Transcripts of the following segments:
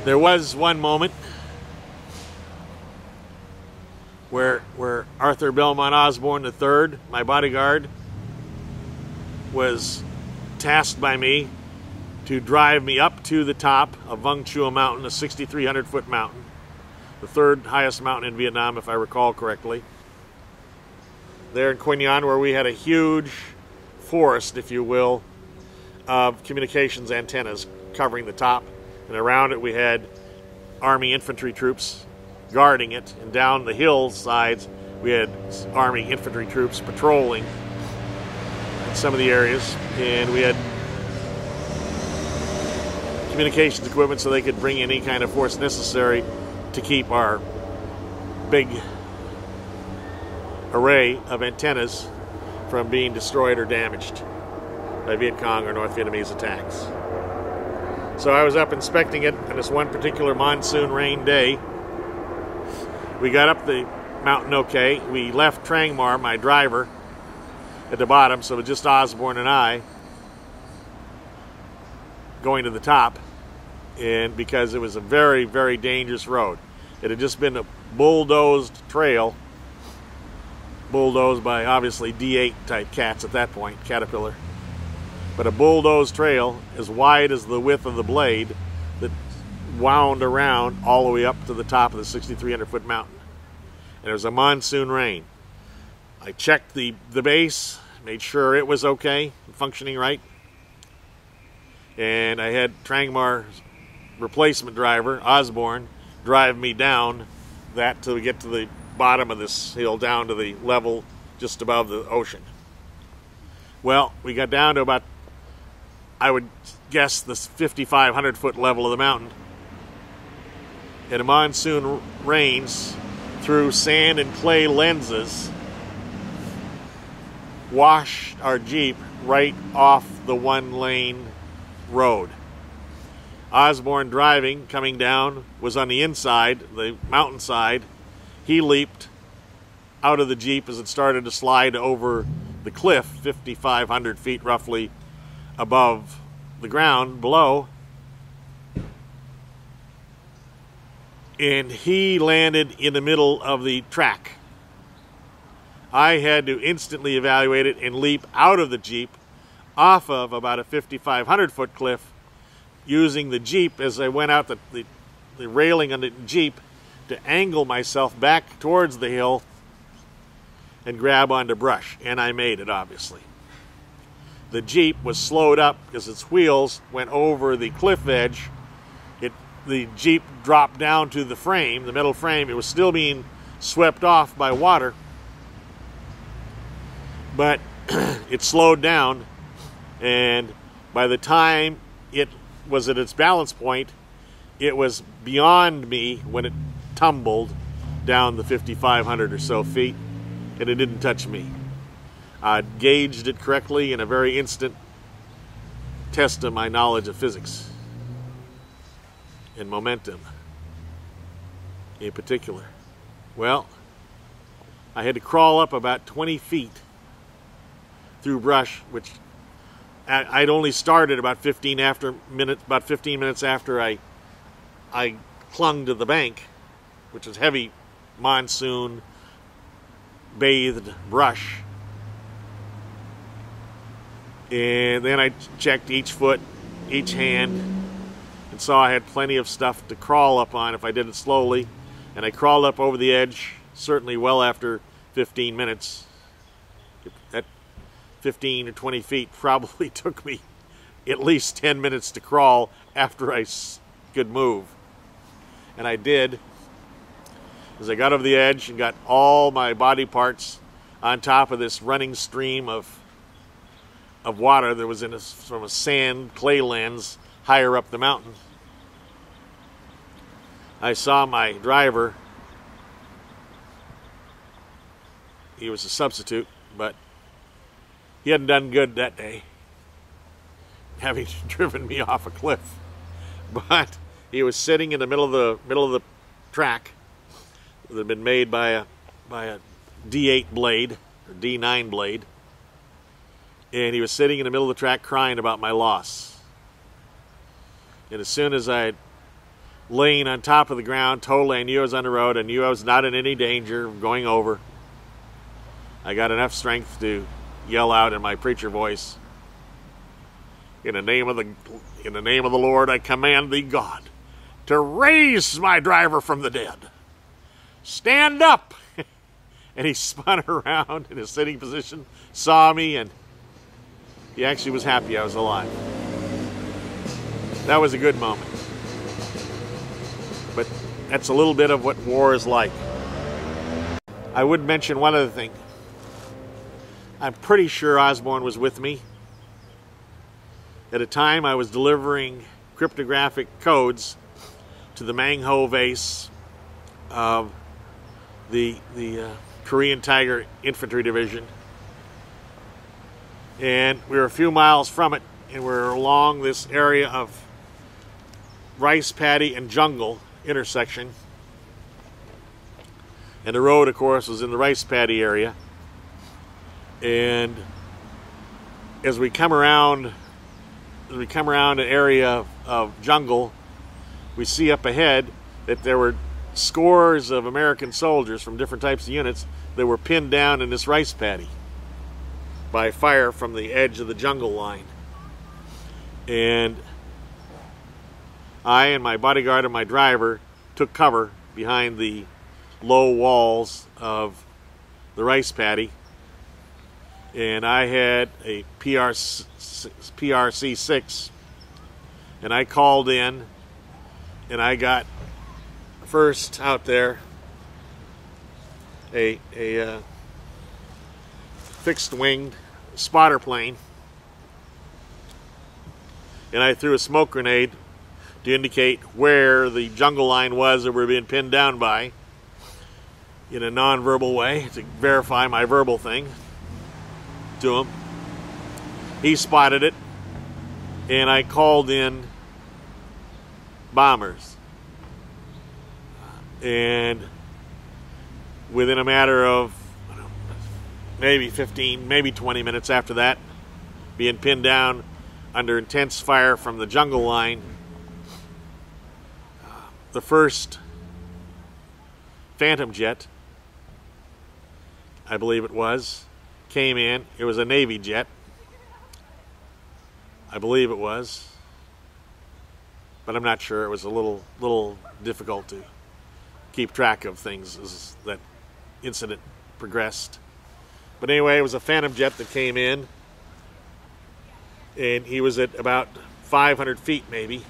There was one moment where Arthur Belmont Osborne III, my bodyguard, was tasked by me to drive me up to the top of Vung Chua Mountain, a 6,300-foot mountain, the third highest mountain in Vietnam, if I recall correctly. There in Quy Nhon, where we had a huge forest, if you will, of communications antennas covering the top, and around it we had Army infantry troops guarding it, and down the hillsides we had Army infantry troops patrolling in some of the areas, and we had communications equipment so they could bring any kind of force necessary to keep our big array of antennas from being destroyed or damaged by Viet Cong or North Vietnamese attacks. So I was up inspecting it on this one particular monsoon rain day. We got up the mountain okay. We left Trang Mar, my driver, at the bottom, so it was just Osborne and I going to the top, and because it was a very, very dangerous road. It had just been a bulldozed trail, bulldozed by obviously D8 type cats at that point, Caterpillar, but a bulldozed trail as wide as the width of the blade that wound around all the way up to the top of the 6,300-foot mountain. And it was a monsoon rain. I checked the base, made sure it was okay, functioning right, and I had Trang Mar's replacement driver, Osborne, drive me down that till we get to the bottom of this hill, down to the level just above the ocean. Well, we got down to about, I would guess, the 5,500-foot level of the mountain. And a monsoon rains through sand and clay lenses washed our Jeep right off the one-lane road. Osborne driving, coming down, was on the inside, the mountainside. He leaped out of the Jeep as it started to slide over the cliff, 5,500 feet roughly above the ground below. And he landed in the middle of the track. I had to instantly evaluate it and leap out of the Jeep off of about a 5,500-foot cliff, using the Jeep as I went out the railing on the Jeep to angle myself back towards the hill and grab onto brush. And I made it, obviously. The Jeep was slowed up because its wheels went over the cliff edge. The Jeep dropped down to the frame, the metal frame. It was still being swept off by water, but it slowed down, and by the time it was at its balance point, it was beyond me when it tumbled down the 5,500 or so feet, and it didn't touch me. I gauged it correctly in a very instant test of my knowledge of physics and momentum in particular. Well, I had to crawl up about 20 feet through brush, which I'd only started about 15 minutes after I clung to the bank, which was heavy monsoon bathed brush. And then I checked each foot, each hand, and saw I had plenty of stuff to crawl up on if I did it slowly. And I crawled up over the edge, certainly well after 15 minutes. That 15 or 20 feet probably took me at least 10 minutes to crawl after I could move. And I did. As I got over the edge and got all my body parts on top of this running stream of water that was from a sand clay lens higher up the mountain, I saw my driver. He was a substitute, but he hadn't done good that day, having driven me off a cliff. But he was sitting in the middle of the track that had been made by a D8 blade or D9 blade, and he was sitting in the middle of the track crying about my loss. And as soon as I laying on top of the ground. Totally, I knew I was on the road. I knew I was not in any danger of going over. I got enough strength to yell out in my preacher voice, in the name of the Lord, I command thee, God, to raise my driver from the dead. Stand up. And he spun around in his sitting position, saw me, and he actually was happy I was alive. That was a good moment. But that's a little bit of what war is like. I would mention one other thing. I'm pretty sure Osborne was with me. At a time I was delivering cryptographic codes to the Mang Ho base of the Korean Tiger Infantry Division. And we were a few miles from it, and we were along this area of rice paddy and jungle intersection. And the road, of course, was in the rice paddy area. And as we come around an area of jungle, we see up ahead that there were scores of American soldiers from different types of units that were pinned down in this rice paddy by fire from the edge of the jungle line. And I and my bodyguard and my driver took cover behind the low walls of the rice paddy. And I had a PRC-6, and I called in, and I got first out there a fixed-winged spotter plane, and I threw a smoke grenade to indicate where the jungle line was that we were being pinned down by in a non-verbal way to verify my verbal thing to him. He spotted it, and I called in bombers. And within a matter of maybe 15, maybe 20 minutes after that, being pinned down under intense fire from the jungle line, the first Phantom jet, I believe it was, came in. It was a Navy jet, I believe it was, but I'm not sure. It was a little difficult to keep track of things as that incident progressed. But anyway, it was a Phantom jet that came in, and he was at about 500 feet maybe,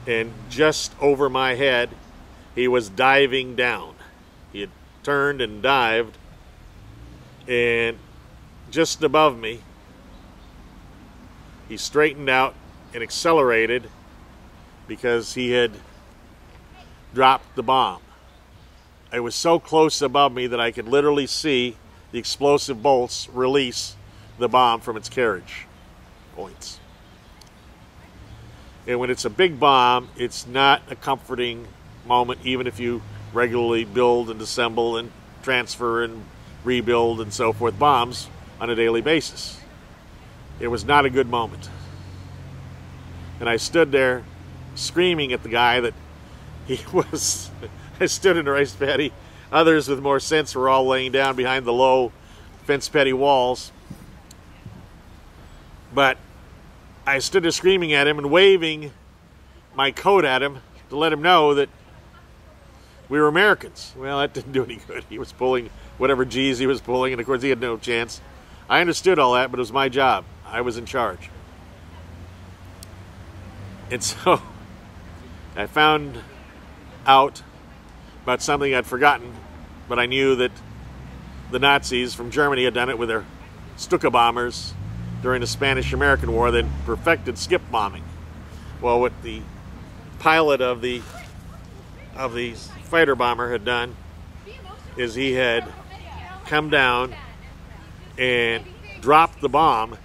and just over my head he was diving down. He had turned and dived, and just above me he straightened out and accelerated because he had dropped the bomb. It was so close above me that I could literally see the explosive bolts release the bomb from its carriage points. And when it's a big bomb, it's not a comforting moment, even if you regularly build and assemble and transfer and rebuild and so forth bombs on a daily basis. It was not a good moment. And I stood there screaming at the guy that he was... I stood in the rice paddy. Others with more sense were all laying down behind the low fence paddy walls. But I stood there screaming at him and waving my coat at him to let him know that we were Americans. Well, that didn't do any good. He was pulling whatever G's he was pulling, and of course he had no chance. I understood all that, but it was my job. I was in charge. And so I found out about something I'd forgotten, but I knew that the Nazis from Germany had done it with their Stuka bombers during the Spanish-American War. They perfected skip bombing. Well, what the pilot of the fighter bomber had done is he had come down and dropped the bomb,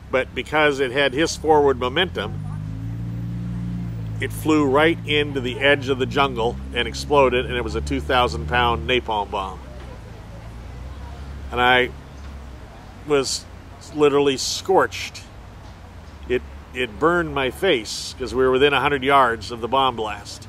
but because it had his forward momentum, it flew right into the edge of the jungle and exploded, and it was a 2,000-pound napalm bomb. And I was literally scorched. It it burned my face because we were within 100 yards of the bomb blast.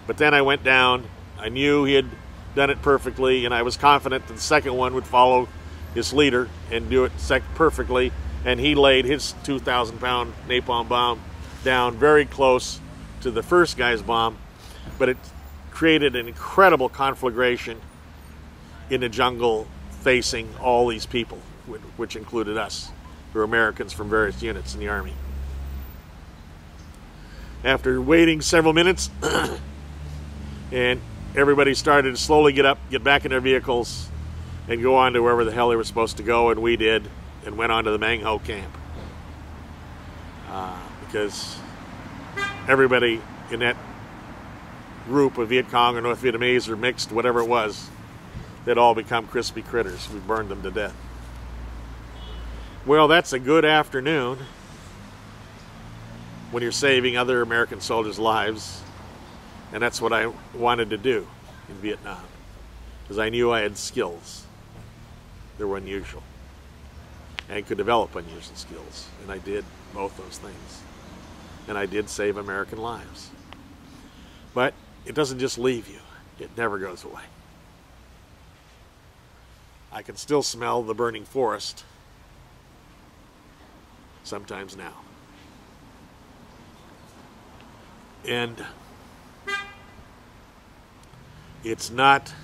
But then I went down. I knew he had done it perfectly, and I was confident that the second one would follow his leader and do it perfectly. And he laid his 2,000-pound napalm bomb down very close to the first guy's bomb, but it created an incredible conflagration in the jungle facing all these people, which included us, who were Americans from various units in the Army. After waiting several minutes, and everybody started to slowly get up, get back in their vehicles, and go on to wherever the hell they were supposed to go, and we did, and went on to the Mang Ho camp. Because everybody in that group of Viet Cong or North Vietnamese or mixed, whatever it was, they'd all become crispy critters. We burned them to death. Well, that's a good afternoon when you're saving other American soldiers' lives. And that's what I wanted to do in Vietnam, because I knew I had skills that were unusual and could develop unusual skills. And I did both those things. And I did save American lives. But it doesn't just leave you. It never goes away. I can still smell the burning forest sometimes now. And it's not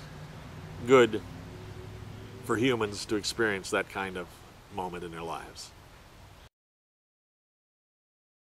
good for humans to experience that kind of moment in their lives.